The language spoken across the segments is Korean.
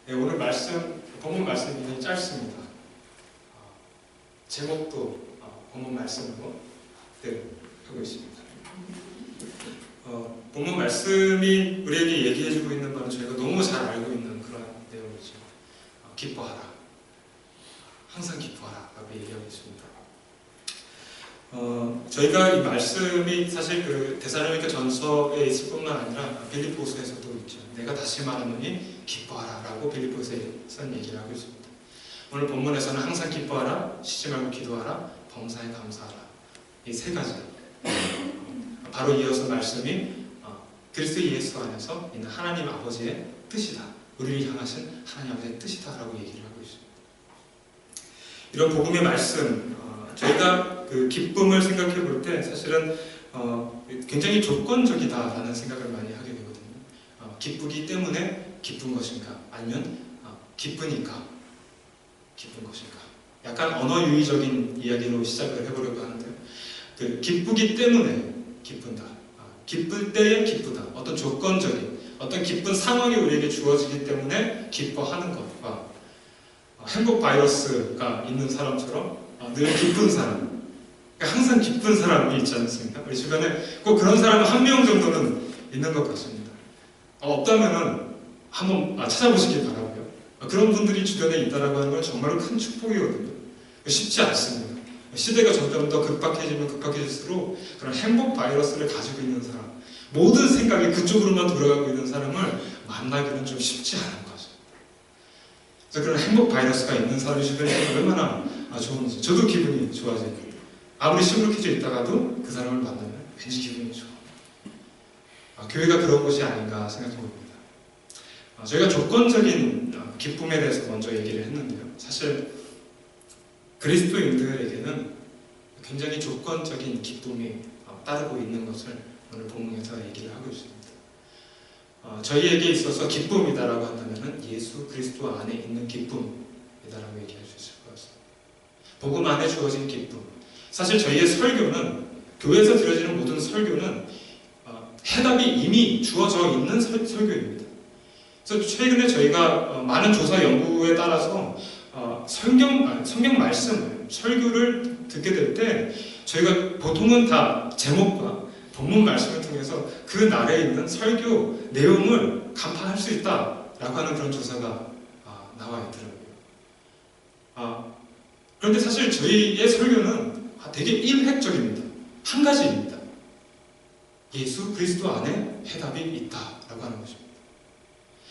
네, 오늘 본문 말씀이 굉장히 짧습니다. 제목도 본문 말씀으로 하고 있습니다. 본문 말씀이 우리에게 얘기해주고 있는 바는 저희가 너무 잘 알고 있는 그런 내용이죠. 기뻐하라. 항상 기뻐하라 라고 얘기하고 있습니다. 저희가 이 말씀이 사실 그 데살로니가 전서에 있을 뿐만 아니라 빌립보서에서도 있죠. 내가 다시 말하노니 기뻐하라 라고 빌립보서에서는 얘기를 하고 있습니다. 오늘 본문에서는 항상 기뻐하라, 쉬지 말고 기도하라, 범사에 감사하라, 이 세 가지 바로 이어서 말씀이 그리스도 예수 안에서 있는 하나님 아버지의 뜻이다, 우리를 향하신 하나님 아버지의 뜻이다 라고 얘기를 하고 있습니다. 이런 복음의 말씀, 저희가 그 기쁨을 생각해 볼 때 사실은 굉장히 조건적이다라는 생각을 많이 하게 되거든요. 기쁘기 때문에 기쁜 것인가, 아니면 기쁘니까 기쁜 것인가. 약간 언어 유희적인 이야기로 시작을 해보려고 하는데요. 그 기쁘기 때문에 기쁜다, 기쁠 때에 기쁘다, 어떤 조건적인 어떤 기쁜 상황이 우리에게 주어지기 때문에 기뻐하는 것과 행복 바이러스가 있는 사람처럼 늘 기쁜 사람, 항상 기쁜 사람이 있지 않습니까? 우리 주변에 꼭 그런 사람 한 명 정도는 있는 것 같습니다. 없다면 한번 찾아보시길 바라고요. 그런 분들이 주변에 있다라고 하는 건 정말로 큰 축복이거든요. 쉽지 않습니다. 시대가 점점 더 급박해지면 급박해질수록 그런 행복 바이러스를 가지고 있는 사람, 모든 생각이 그쪽으로만 돌아가고 있는 사람을 만나기는 좀 쉽지 않은 거죠. 그래서 그런 행복 바이러스가 있는 사람이 주변에 있으면 얼마나 좋은지, 저도 기분이 좋아져요. 아무리 시무룩해져 있다가도 그 사람을 만나면 왠지 기분이 좋아. 교회가 그런 곳이 아닌가 생각해 봅니다. 저희가 조건적인 기쁨에 대해서 먼저 얘기를 했는데요. 사실 그리스도인들에게는 굉장히 조건적인 기쁨이 따르고 있는 것을 오늘 본문에서 얘기를 하고 있습니다. 저희에게 있어서 기쁨이다라고 한다면 예수 그리스도 안에 있는 기쁨이다라고 얘기할 수 있을 것 같습니다. 복음 안에 주어진 기쁨. 사실 저희의 설교는, 교회에서 드려지는 모든 설교는 해답이 이미 주어져 있는 설교입니다. 그래서 최근에 저희가 많은 조사 연구에 따라서 성경 말씀을, 설교를 듣게 될 때 저희가 보통은 다 제목과 본문 말씀을 통해서 그 날에 있는 설교 내용을 간파할 수 있다라고 하는 그런 조사가 나와 있더라고요. 그런데 사실 저희의 설교는 되게 일획적입니다. 한 가지입니다. 예수 그리스도 안에 해답이 있다라고 하는 것입니다.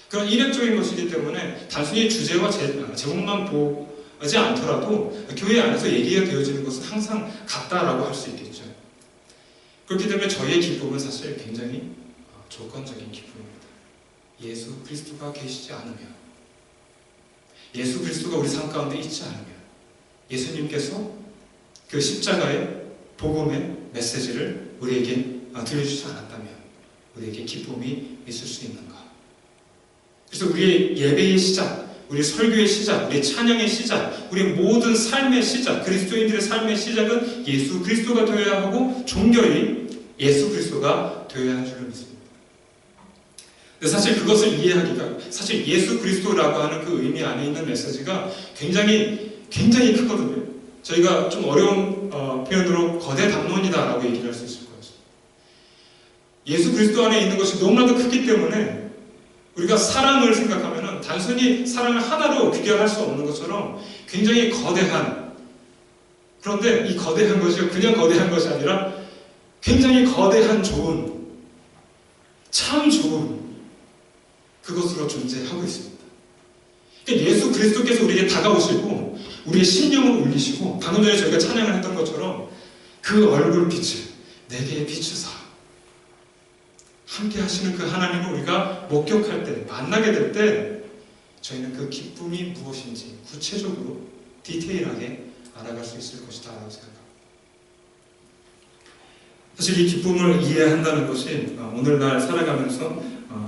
그런 일획적인 것이기 때문에 단순히 주제와 제목만 보지 않더라도 교회 안에서 얘기가 되어지는 것은 항상 같다라고 할 수 있겠죠. 그렇기 때문에 저희의 기쁨은 사실 굉장히 조건적인 기쁨입니다. 예수 그리스도가 계시지 않으면, 예수 그리스도가 우리 삶 가운데 있지 않으면, 예수님께서 그 십자가의 복음의 메시지를 우리에게 들려주지 않았다면 우리에게 기쁨이 있을 수 있는가? 그래서 우리의 예배의 시작, 우리 설교의 시작, 우리 찬양의 시작, 우리의 모든 삶의 시작, 그리스도인들의 삶의 시작은 예수 그리스도가 되어야 하고 종결이 예수 그리스도가 되어야 하는 줄로 믿습니다. 근데 사실 그것을 이해하기가, 사실 예수 그리스도라고 하는 그 의미 안에 있는 메시지가 굉장히 크거든요. 저희가 좀 어려운 표현으로 거대 담론이다라고 얘기를 할 수 있을 것 같습니다. 예수 그리스도 안에 있는 것이 너무나도 크기 때문에 우리가 사랑을 생각하면 단순히 사랑을 하나로 규결할 수 없는 것처럼 굉장히 거대한, 그런데 이 거대한 것이 그냥 거대한 것이 아니라 굉장히 거대한 좋은, 참 좋은 그것으로 존재하고 있습니다. 그러니까 예수 그리스도께서 우리에게 다가오시고 우리의 심령을 울리시고, 방금 전에 저희가 찬양을 했던 것처럼 그 얼굴빛을 내게 비추사 함께 하시는 그 하나님을 우리가 목격할 때, 만나게 될 때 저희는 그 기쁨이 무엇인지 구체적으로 디테일하게 알아갈 수 있을 것이다 라고 생각합니다. 사실 이 기쁨을 이해한다는 것이 오늘날 살아가면서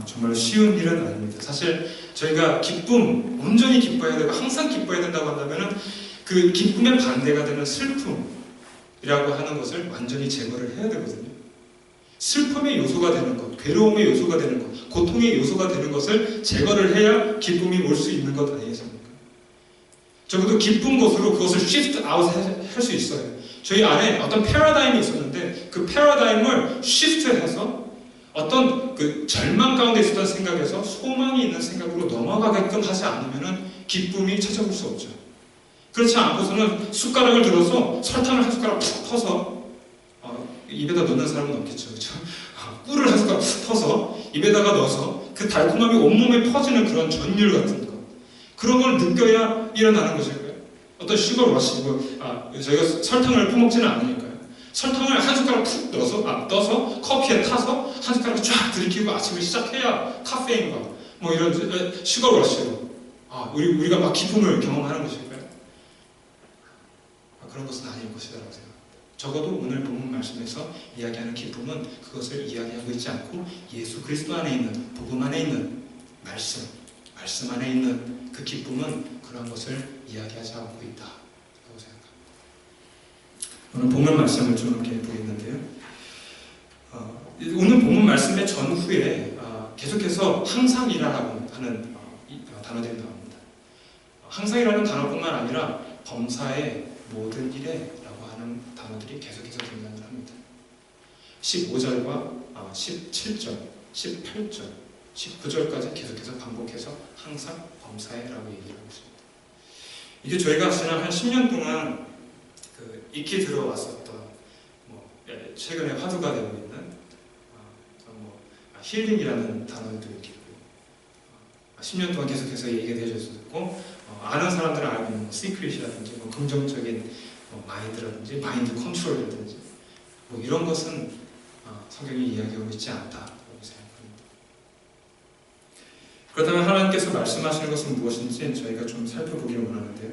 정말 쉬운 일은 아닙니다. 사실 저희가 기쁨, 온전히 기뻐해야 되고 항상 기뻐해야 된다고 한다면 그 기쁨의 반대가 되는 슬픔이라고 하는 것을 완전히 제거를 해야 되거든요. 슬픔의 요소가 되는 것, 괴로움의 요소가 되는 것, 고통의 요소가 되는 것을 제거를 해야 기쁨이 올 수 있는 것 아니겠습니까? 적어도 기쁜 것으로 그것을 shift out 할 수 있어요. 저희 안에 어떤 패러다임이 있었는데 그 패러다임을 shift해서 어떤 그 절망 가운데 있었던 생각에서 소망이 있는 생각으로 넘어가게끔 하지 않으면 기쁨이 찾아올 수 없죠. 그렇지 않고서는 숟가락을 들어서 설탕을 한 숟가락 푹 퍼서 입에다 넣는 사람은 없겠죠. 그렇죠? 꿀을 한 숟가락 푹 퍼서 입에다가 넣어서 그 달콤함이 온몸에 퍼지는 그런 전율 같은 거, 그런 걸 느껴야 일어나는 것일 거예요. 어떤 슈거 러시, 저희가 설탕을 퍼먹지는 않으니까요. 설탕을 한 숟가락 푹 떠서 커피에 타서 한 숟가락 쫙 들이키고 아침을 시작해야 카페인과 뭐 이런 슈거 러시로 우리가 막 기쁨을 경험하는 것일까요? 그런 것은 아닐 것이라고 생각합니다. 적어도 오늘 본문 말씀에서 이야기하는 기쁨은 그것을 이야기하고 있지 않고 예수 그리스도 안에 있는, 복음 안에 있는 말씀 안에 있는 그 기쁨은 그런 것을 이야기하지 않고 있다라고 생각합니다. 오늘 본문 말씀을 좀 이렇게 보겠는데요. 오늘 본문 말씀의 전후에 계속해서 항상이라고 하는 단어들이 나옵니다. 항상이라는 단어뿐만 아니라 범사의 모든 일에 라고 하는 단어들이 계속해서 등장을 합니다. 15절과 17절, 18절, 19절까지 계속해서 반복해서 항상 범사에라고 얘기를 하고 있습니다. 이게 저희가 지난 한 10년 동안 익히 들어왔었던 최근에 화두가 되고 있는 힐링이라는 단어도 있고 10년 동안 계속해서 얘기가 되어졌었고 아는 사람들은 알고 있는 시크릿이라든지 긍정적인 마인드라든지 마인드 컨트롤이라든지 이런 것은 성경이 이야기하고 있지 않다라고 생각합니다. 그렇다면 하나님께서 말씀하시는 것은 무엇인지 저희가 좀 살펴보기를 원하는데요.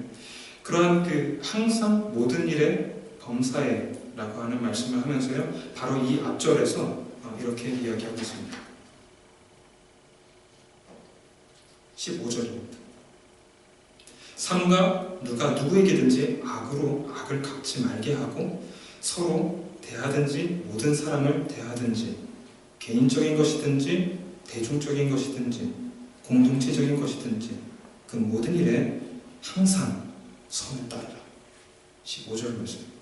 그러한 항상 모든 일에 범사에 라고 하는 말씀을 하면서요, 바로 이 앞절에서 이렇게 이야기하고 있습니다. 15절입니다. 삼가 누가 누구에게든지 악으로 악을 갚지 말게 하고 서로 대하든지 모든 사람을 대하든지 개인적인 것이든지 대중적인 것이든지 공동체적인 것이든지 그 모든 일에 항상 선을 따르라. 15절 말씀입니다.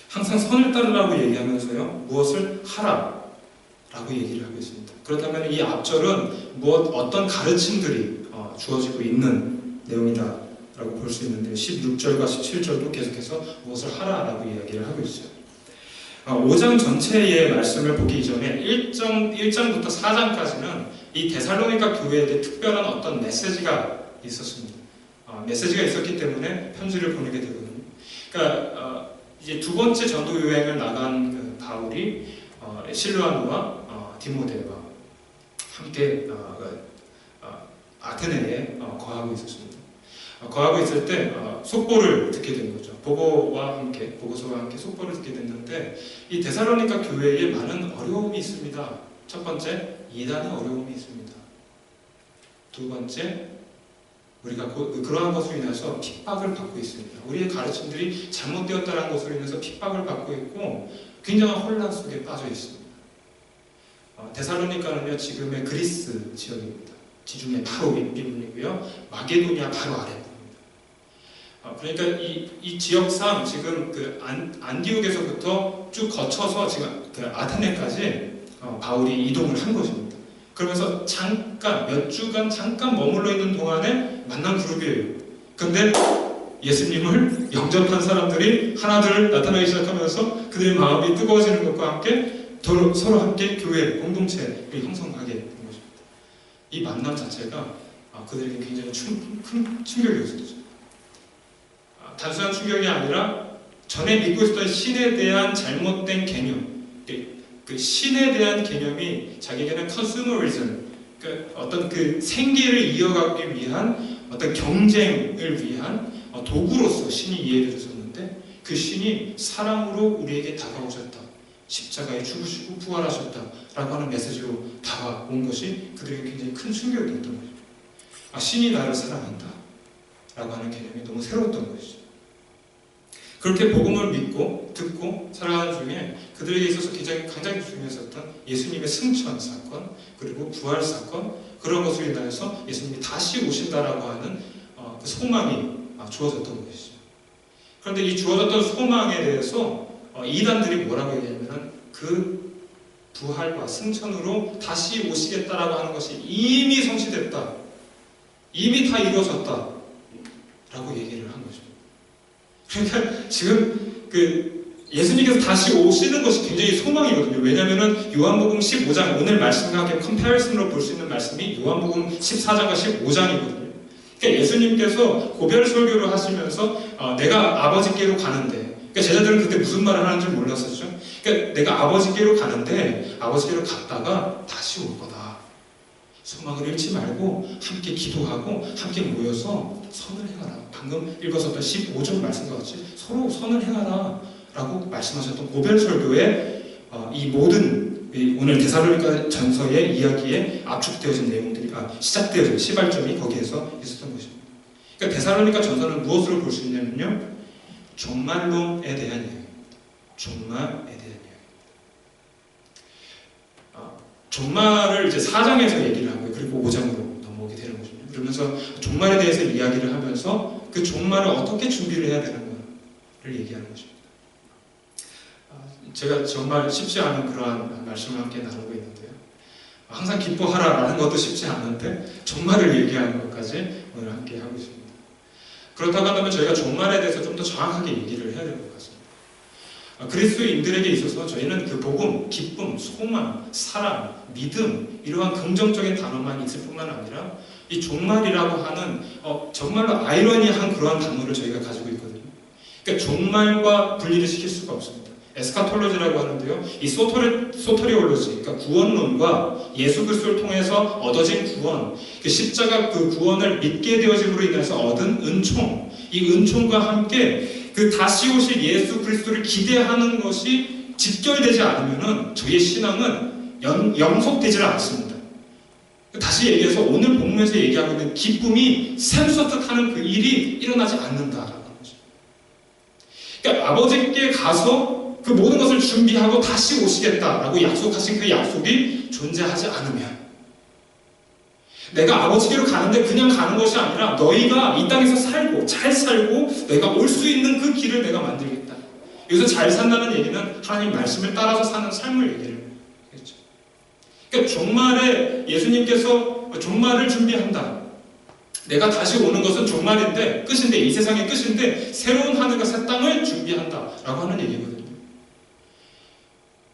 항상 선을 따르라고 얘기하면서요, 무엇을 하라 라고 얘기를 하고 있습니다. 그렇다면 이 앞절은 어떤 가르침들이 주어지고 있는 내용이다 라고 볼 수 있는데 16절과 17절도 계속해서 무엇을 하라 라고 이야기를 하고 있어요. 5장 전체의 말씀을 보기 이전에 1장부터 4장까지는 이 데살로니가 교회에 특별한 어떤 메시지가 있었습니다. 메시지가 있었기 때문에 편지를 보내게 되거든요. 그러니까 이제 두 번째 전도 여행을 나간 바울이 실루아노와 디모데와 함께 아테네에 거하고 있었습니다. 거하고 있을 때 속보를 듣게 된 거죠. 보고서와 함께 속보를 듣게 됐는데 이 데살로니가 교회에 많은 어려움이 있습니다. 첫 번째, 이단의 어려움이 있습니다. 두 번째, 우리가 그러한 것으로 인해서 핍박을 받고 있습니다. 우리의 가르침들이 잘못되었다는 것으로 인해서 핍박을 받고 있고 굉장한 혼란 속에 빠져 있습니다. 데살로니가는요, 지금의 그리스 지역입니다. 지중해 바로 윗부분이고요, 마게도니아 바로 아랫부분입니다. 그러니까 이 지역상 지금 안디옥에서부터 쭉 거쳐서 지금 아테네까지 바울이 이동을 한 것입니다. 그러면서 몇 주간 잠깐 머물러 있는 동안에 만난 그룹이에요. 그런데 예수님을 영접한 사람들이 하나둘 나타나기 시작하면서 그들의 마음이 뜨거워지는 것과 함께 서로 함께 교회, 공동체를 형성하게 된 것입니다. 이 만남 자체가 그들에게 굉장히 큰 충격이었죠. 단순한 충격이 아니라 전에 믿고 있었던 신에 대한 잘못된 개념, 그 신에 대한 개념이 자기에게는 컨슈머리즘, 어떤 생계를 이어가기 위한 어떤 경쟁을 위한 도구로서 신이 이해를 줬었는데 그 신이 사랑으로 우리에게 다가오셨다. 십자가에 죽으시고 부활하셨다라고 하는 메시지로 다가온 것이 그들에게 굉장히 큰 충격이었던 거죠. 신이 나를 사랑한다 라고 하는 개념이 너무 새로웠던 것이죠. 그렇게 복음을 믿고 듣고 살아가는 중에 그들에게 있어서 굉장히 중요했었던 예수님의 승천 사건, 그리고 부활 사건, 그런 것으로 인하여서 예수님이 다시 오신다라고 하는 그 소망이 주어졌던 것이죠. 그런데 이 주어졌던 소망에 대해서 이단들이 뭐라고 얘기하냐면 그 부활과 승천으로 다시 오시겠다라고 하는 것이 이미 성취됐다, 이미 다 이루어졌다 라고 얘기를 한 거죠. 그러니까 지금 예수님께서 다시 오시는 것이 굉장히 소망이거든요. 왜냐하면 요한복음 15장, 오늘 말씀과 함께 컴패리슨으로 볼 수 있는 말씀이 요한복음 14장과 15장이거든요. 그러니까 예수님께서 고별 설교를 하시면서 내가 아버지께로 가는데, 그러니까 제자들은 그때 무슨 말을 하는지 몰랐었죠. 그러니까 내가 아버지께로 가는데 아버지께로 갔다가 다시 올 거다. 소망을 잃지 말고 함께 기도하고 함께 모여서 선을 행하라. 방금 읽었었던 15절 말씀과 같이 서로 선을 행하라 라고 말씀하셨던 고별 설교의 이 모든 오늘 데살로니가 전서의 이야기에 압축되어진 내용들이 시작되어진 시발점이 거기에서 있었던 것입니다. 그러니까 데살로니가 전서는 무엇으로 볼 수 있냐면요, 종말론에 대한 이야기입니다. 종말에 대한 이야기. 종말을 이제 4장에서 얘기를 하고요. 그리고 5장으로 넘어오게 되는 것입니다. 그러면서 종말에 대해서 이야기를 하면서 그 종말을 어떻게 준비를 해야 되는가를 얘기하는 것입니다. 제가 정말 쉽지 않은 그러한 말씀을 함께 나누고 있는데요. 항상 기뻐하라라는 것도 쉽지 않은데 종말을 얘기하는 것까지 오늘 함께 하고 있습니다. 그렇다고 한다면 저희가 종말에 대해서 좀 더 정확하게 얘기를 해야 될 것 같습니다. 그리스도인들에게 있어서 저희는 그 복음, 기쁨, 소망, 사랑, 믿음, 이러한 긍정적인 단어만 있을 뿐만 아니라 이 종말이라고 하는 정말로 아이러니한 그러한 단어를 저희가 가지고 있거든요. 그러니까 종말과 분리를 시킬 수가 없습니다. 에스카톨로지라고 하는데요, 이 소터리올로지, 그러니까 구원론과 예수 그리스도를 통해서 얻어진 구원, 그 십자가 그 구원을 믿게 되어짐으로 인해서 얻은 은총, 이 은총과 함께 그 다시 오실 예수 그리스도를 기대하는 것이 직결되지 않으면은 저희의 신앙은 영속되지 않습니다. 다시 얘기해서 오늘 본문에서 얘기하고 있는 기쁨이 샘솟듯 하는 그 일이 일어나지 않는다라는 거죠. 그러니까 아버지께 가서 그 모든 것을 준비하고 다시 오시겠다라고 약속하신 그 약속이 존재하지 않으면, 내가 아버지께로 가는데 그냥 가는 것이 아니라 너희가 이 땅에서 살고 잘 살고 내가 올 수 있는 그 길을 내가 만들겠다. 여기서 잘 산다는 얘기는 하나님 말씀을 따라서 사는 삶을 얘기를 하겠죠. 그러니까 종말에 예수님께서 종말을 준비한다. 내가 다시 오는 것은 종말인데, 끝인데, 이 세상의 끝인데 새로운 하늘과 새 땅을 준비한다 라고 하는 얘기거든요.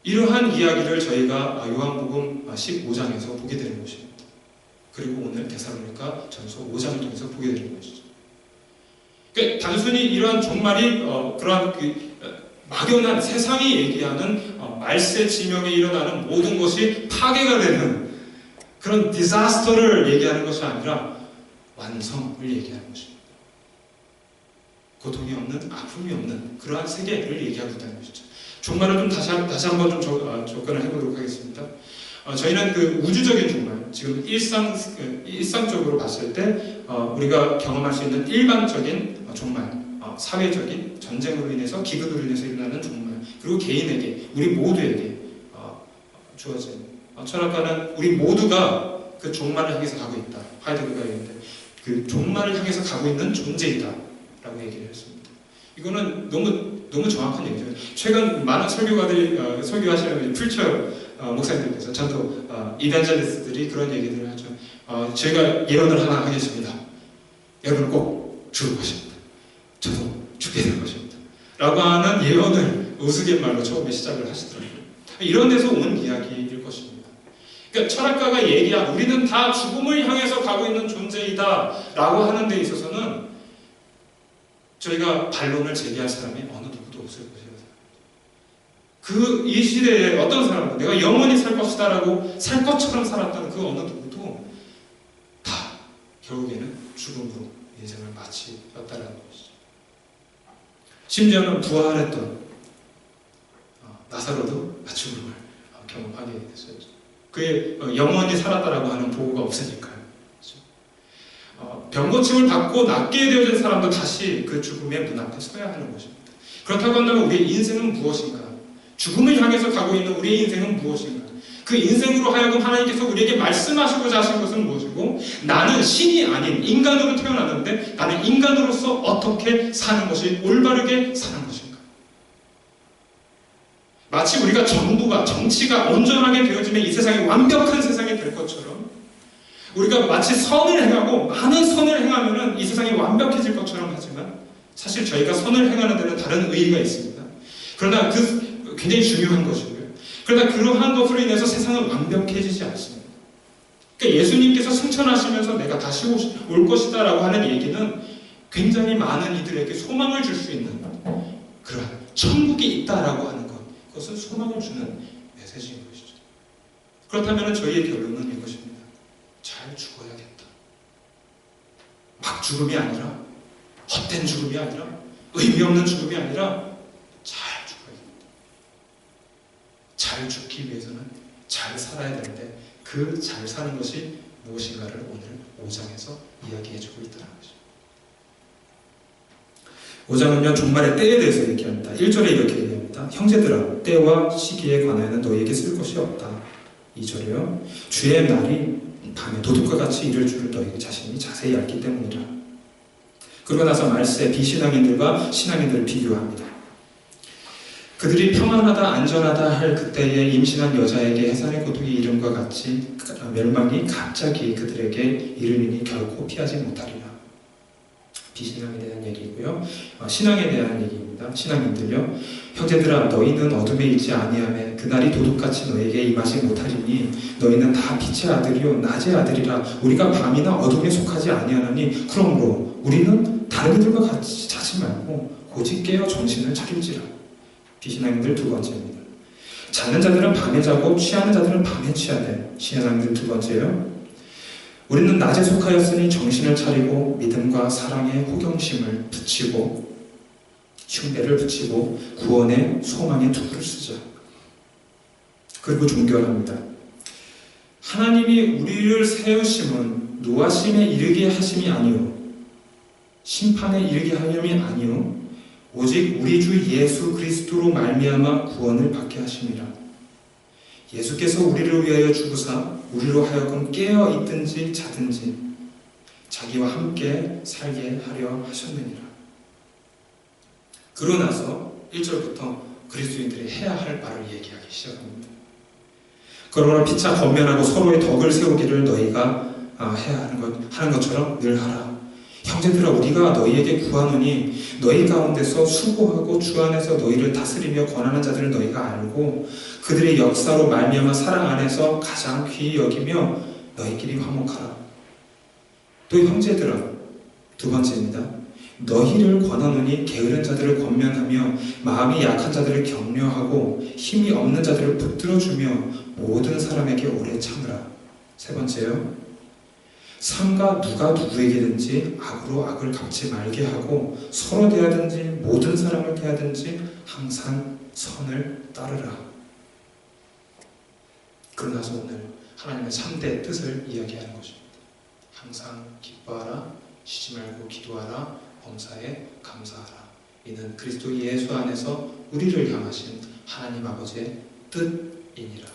이러한 이야기를 저희가 요한복음 15장에서 보게 되는 것입니다. 그리고 오늘 데살로니가 전서 5장을 통해서 보게 되는 것이죠. 그러니까 단순히 이러한 종말이 그러한 막연한 세상이 얘기하는 말세 지명에 일어나는 모든 것이 파괴가 되는 그런 디자스터를 얘기하는 것이 아니라 완성을 얘기하는 것입니다. 고통이 없는, 아픔이 없는 그러한 세계를 얘기하고 있다는 것이죠. 종말을 좀 다시 한번 좀 접근을 해보도록 하겠습니다. 저희는 그 우주적인 종말, 지금 일상적으로 봤을 때 우리가 경험할 수 있는 일반적인 종말, 사회적인 전쟁으로 인해서 기근으로 인해서 일어나는 종말, 그리고 개인에게, 우리 모두에게 주어진 철학가는 우리 모두가 그 종말을 향해서 가고 있다. 하이데거가 얘기했는데 그 종말을 향해서 가고 있는 존재이다 라고 얘기를 했습니다. 이거는 너무 정확한 얘기죠. 최근 많은 설교가들이 설교하시는 프리처 목사님들께서, 저도 이벤젤리스트들이 그런 얘기들을 하죠. 제가 예언을 하나 하겠습니다. 여러분 꼭 죽을 것입니다. 저도 죽게 될 것입니다. 라고 하는 예언을 우스갯말로 처음에 시작을 하시더라고요. 이런 데서 온 이야기일 것입니다. 그러니까 철학가가 얘기한 우리는 다 죽음을 향해서 가고 있는 존재이다 라고 하는 데 있어서는 저희가 반론을 제기할 사람이 어느 누구도 없을 것이라고 생각합니다. 이 시대에 어떤 사람은 내가 영원히 살 것이다 라고 살 것처럼 살았던 그 어느 누구도 다 결국에는 죽음으로 인생을 마치었다는 것이죠. 심지어는 부활했던 나사로도 죽음을 경험하게 됐어요. 그의 영원히 살았다라고 하는 보고가 없으니까요. 병고침을 받고 낫게 되어진 사람도 다시 그 죽음의 문 앞에 서야 하는 것입니다. 그렇다고 한다면 우리의 인생은 무엇인가? 죽음을 향해서 가고 있는 우리의 인생은 무엇인가? 그 인생으로 하여금 하나님께서 우리에게 말씀하시고자 하신 것은 무엇이고, 나는 신이 아닌 인간으로 태어났는데 나는 인간으로서 어떻게 사는 것이 올바르게 사는 것인가? 마치 우리가 정치가 온전하게 되어지면 이 세상이 완벽한 세상이 될 것처럼, 우리가 마치 선을 행하고 많은 선을 행하면 이 세상이 완벽해질 것처럼 하지만, 사실 저희가 선을 행하는 데는 다른 의의가 있습니다. 그러나 굉장히 중요한 것이고요. 그러나 그러한 것으로 인해서 세상은 완벽해지지 않습니다. 그러니까 예수님께서 승천하시면서 내가 다시 올 것이다 라고 하는 얘기는 굉장히 많은 이들에게 소망을 줄 수 있는 그러한 천국이 있다라고 하는 것, 그것은 소망을 주는 메시지인 것이죠. 그렇다면 저희의 결론은 이것입니다. 잘 죽어야겠다. 막 죽음이 아니라, 헛된 죽음이 아니라, 의미 없는 죽음이 아니라 잘 죽어야겠다. 잘 죽기 위해서는 잘 살아야 되는데, 그 잘 사는 것이 무엇인가를 오늘 5장에서 이야기해주고 있다는 것입니다. 5장은요, 종말의 때에 대해서 얘기합니다. 1절에 이렇게 얘기합니다. 형제들아, 때와 시기에 관하여는 너희에게 쓸 것이 없다. 2절에요, 주의 날이 밤에 도둑과 같이 이를 줄을 너희 자신이 자세히 알기 때문이라. 그러고 나서 말세 비신앙인들과 신앙인들을 비교합니다. 그들이 평안하다 안전하다 할 그때에 임신한 여자에게 해산의 고통이 이름과 같이 멸망이 갑자기 그들에게 이르리니 결코 피하지 못하리라. 비신앙에 대한 얘기이고요. 신앙에 대한 얘기입니다. 신앙인들요, 형제들아 너희는 어둠에 있지 아니하매 그날이 도둑같이 너에게 임하지 못하리니 너희는 다 빛의 아들이요 낮의 아들이라. 우리가 밤이나 어둠에 속하지 아니하나니 그러므로 우리는 다른 이들과 같이 자지 말고 오직 깨어 정신을 차릴지라. 비신앙인들 두 번째입니다. 자는 자들은 밤에 자고 취하는 자들은 밤에 취하되. 신앙인들 두 번째요, 우리는 낮에 속하였으니 정신을 차리고 믿음과 사랑의 호경심을 붙이고 흉배를 붙이고 구원의 소망의 투구를 쓰자. 그리고 종결합니다. 하나님이 우리를 세우심은 노하심에 이르게 하심이 아니요 심판에 이르게 하심이 아니요 오직 우리 주 예수 그리스도로 말미암아 구원을 받게 하심이라. 예수께서 우리를 위하여 죽으사 우리로 하여금 깨어 있든지 자든지 자기와 함께 살게 하려 하셨느니라. 그러고 나서 1절부터 그리스도인들이 해야 할 바를 얘기하기 시작합니다. 그러나 피차 권면하고 서로의 덕을 세우기를 너희가 해야 하는 것처럼 늘 하라. 형제들아 우리가 너희에게 구하노니 너희 가운데서 수고하고 주 안에서 너희를 다스리며 권하는 자들을 너희가 알고 그들의 역사로 말미암아 사랑 안에서 가장 귀히 여기며 너희끼리 화목하라. 또 형제들아, 두 번째입니다. 너희를 권하노니 게으른 자들을 권면하며 마음이 약한 자들을 격려하고 힘이 없는 자들을 붙들어주며 모든 사람에게 오래 참으라. 세 번째요, 상가 누가 누구에게든지 악으로 악을 갚지 말게 하고 서로 대하든지 모든 사람을 대하든지 항상 선을 따르라. 그러나서 오늘 하나님의 3대 뜻을 이야기하는 것입니다. 항상 기뻐하라, 쉬지 말고 기도하라, 범사에 감사하라. 이는 그리스도 예수 안에서 우리를 향하신 하나님 아버지의 뜻이니라.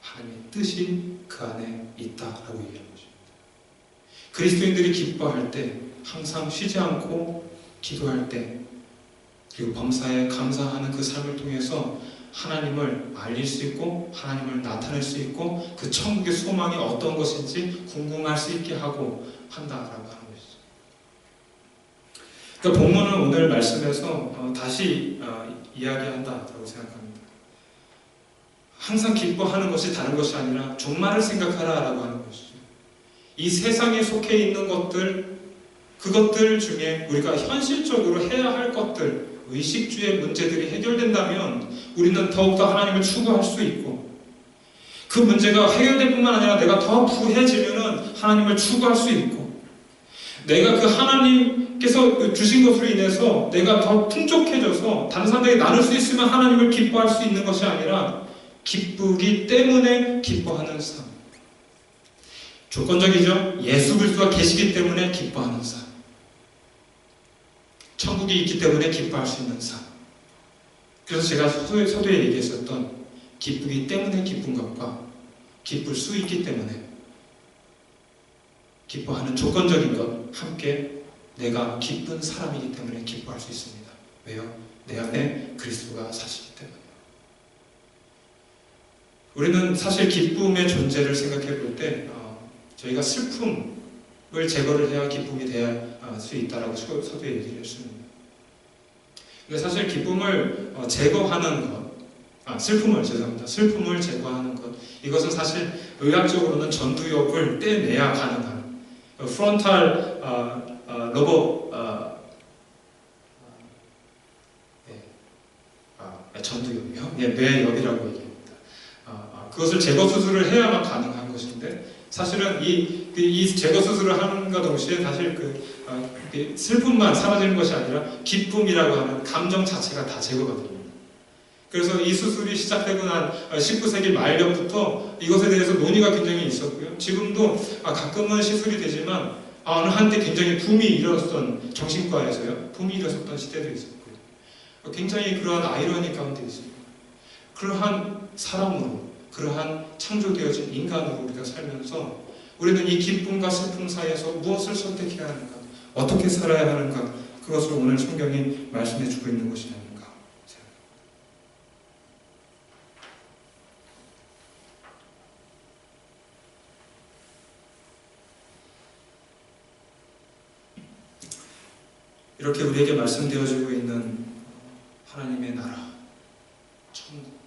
하나님의 뜻이 그 안에 있다라고 얘기합니다. 그리스도인들이 기뻐할 때, 항상 쉬지 않고 기도할 때, 그리고 범사에 감사하는 그 삶을 통해서 하나님을 알릴 수 있고 하나님을 나타낼 수 있고 그 천국의 소망이 어떤 것인지 궁금할 수 있게 하고 한다라고 하는 것이죠. 그러니까 본문은 오늘 말씀에서 다시 이야기한다라고 생각합니다. 항상 기뻐하는 것이 다른 것이 아니라 종말을 생각하라라고 하는 것이죠. 이 세상에 속해 있는 것들, 그것들 중에 우리가 현실적으로 해야 할 것들, 의식주의 문제들이 해결된다면 우리는 더욱더 하나님을 추구할 수 있고, 그 문제가 해결될 뿐만 아니라 내가 더 부해지면 하나님을 추구할 수 있고, 내가 그 하나님께서 주신 것으로 인해서 내가 더 풍족해져서 다른 사람들에게 나눌 수 있으면 하나님을 기뻐할 수 있는 것이 아니라 기쁘기 때문에 기뻐하는 삶. 조건적이죠. 예수 그리스도가 계시기 때문에 기뻐하는 삶. 천국이 있기 때문에 기뻐할 수 있는 삶. 그래서 제가 서두에 얘기했었던 기쁘기 때문에 기쁜 것과 기쁠 수 있기 때문에 기뻐하는 조건적인 것 함께 내가 기쁜 사람이기 때문에 기뻐할 수 있습니다. 왜요? 내 안에 그리스도가 사시기 때문에. 우리는 사실 기쁨의 존재를 생각해 볼 때 저희가 슬픔을 제거를 해야 기쁨이 될 수 있다라고 서두에 얘기를 했습니다. 근데 사실 기쁨을 제거하는 것, 슬픔을 제거하는 것, 이것은 사실 의학적으로는 전두엽을 떼내야 가능한 프론탈 로버 전두엽이요? 뇌엽이라고 얘기합니다. 그것을 제거 수술을 해야만 가능한 것인데 사실은 이 제거 수술을 함과 동시에 사실 슬픔만 사라지는 것이 아니라 기쁨이라고 하는 감정 자체가 다 제거가 됩니다. 그래서 이 수술이 시작되고 난 19세기 말년부터 이것에 대해서 논의가 굉장히 있었고요. 지금도 가끔은 시술이 되지만 어느 한때 굉장히 붐이 일었던 정신과에서요. 붐이 일었었던 시대도 있었고요. 굉장히 그러한 아이러니 가운데 있습니다. 그러한 사람으로, 그러한 창조되어진 인간으로 우리가 살면서 우리는 이 기쁨과 슬픔 사이에서 무엇을 선택해야 하는가, 어떻게 살아야 하는가, 그것을 오늘 성경이 말씀해 주고 있는 것이 아닌가. 이렇게 우리에게 말씀되어지고 있는 하나님의 나라, 천국,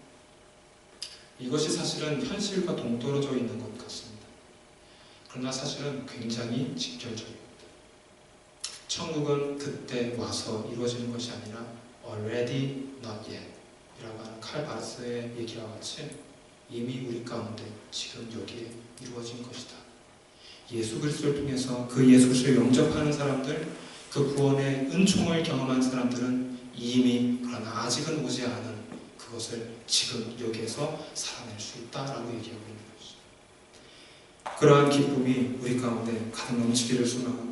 이것이 사실은 현실과 동떨어져 있는 것 같습니다. 그러나 사실은 굉장히 직결적입니다. 천국은 그때 와서 이루어지는 것이 아니라 already not yet 이라고 하는 칼 바르스의 얘기와 같이 이미 우리 가운데 지금 여기에 이루어진 것이다. 예수 그리스도를 통해서 그 예수 그리스도를 영접하는 사람들, 그 구원의 은총을 경험한 사람들은 이미 그러나 아직은 오지 않은 그것을 지금 여기에서 살아낼 수 있다라고 얘기하고 있는 것이죠. 그러한 기쁨이 우리 가운데 가득 넘치기를 소망하고요.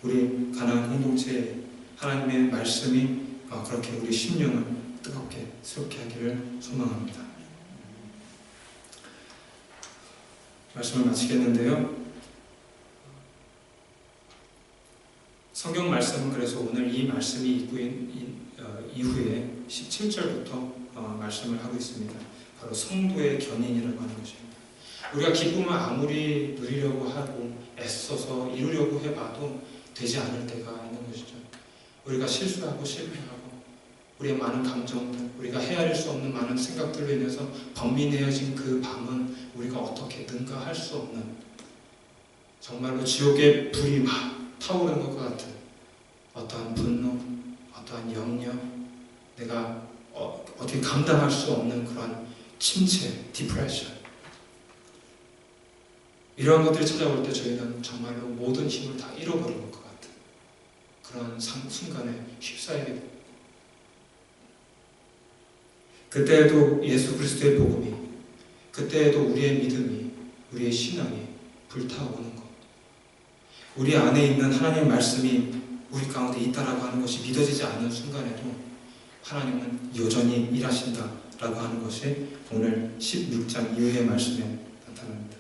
우리 가나안 공동체에 하나님의 말씀이 그렇게 우리 심령을 뜨겁게 새롭게 하기를 소망합니다. 말씀을 마치겠는데요. 성경 말씀은 그래서 오늘 이 말씀이 있고 이후에 17절부터 말씀을 하고 있습니다. 바로 성도의 견인이라고 하는 것입니다. 우리가 기쁨을 아무리 누리려고 하고 애써서 이루려고 해봐도 되지 않을 때가 있는 것이죠. 우리가 실수하고 실패하고 우리의 많은 감정들, 우리가 헤아릴 수 없는 많은 생각들로 인해서 번민해진 그 밤은 우리가 어떻게 능가할 수 없는 정말로 지옥의 불이 막 타오르는 것과 같은 어떠한 분노, 어떠한 염려, 내가 어떻게 감당할 수 없는 그런 침체, 디프레션, 이러한 것들이 찾아올 때 저희는 정말로 모든 힘을 다 잃어버린 것 같은 그런 순간에 휩싸이게 됩니다. 그때에도 예수 그리스도의 복음이, 그때에도 우리의 믿음이, 우리의 신앙이 불타오는 것, 우리 안에 있는 하나님의 말씀이 우리 가운데 있다라고 하는 것이 믿어지지 않는 순간에도 하나님은 여전히 일하신다라고 하는 것이 오늘 16장 이후의 말씀에 나타납니다.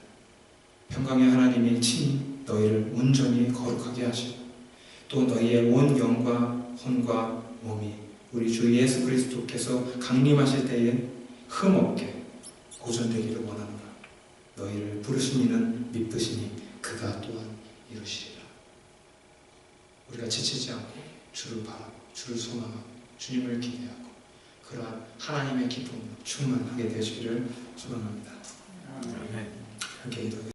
평강의 하나님이 친히 너희를 온전히 거룩하게 하시고 또 너희의 온 영과 혼과 몸이 우리 주 예수 그리스도께서 강림하실 때에 흠없게 보존되기를 원하노라. 너희를 부르신 이는 믿으시니 그가 또한 이루시리라. 우리가 지치지 않고 주를 바라고 주를 소망하고 주님을 기대하고 그러한 하나님의 기쁨으로 충만하게 되시기를 소망합니다. 함께 기도하겠습니다.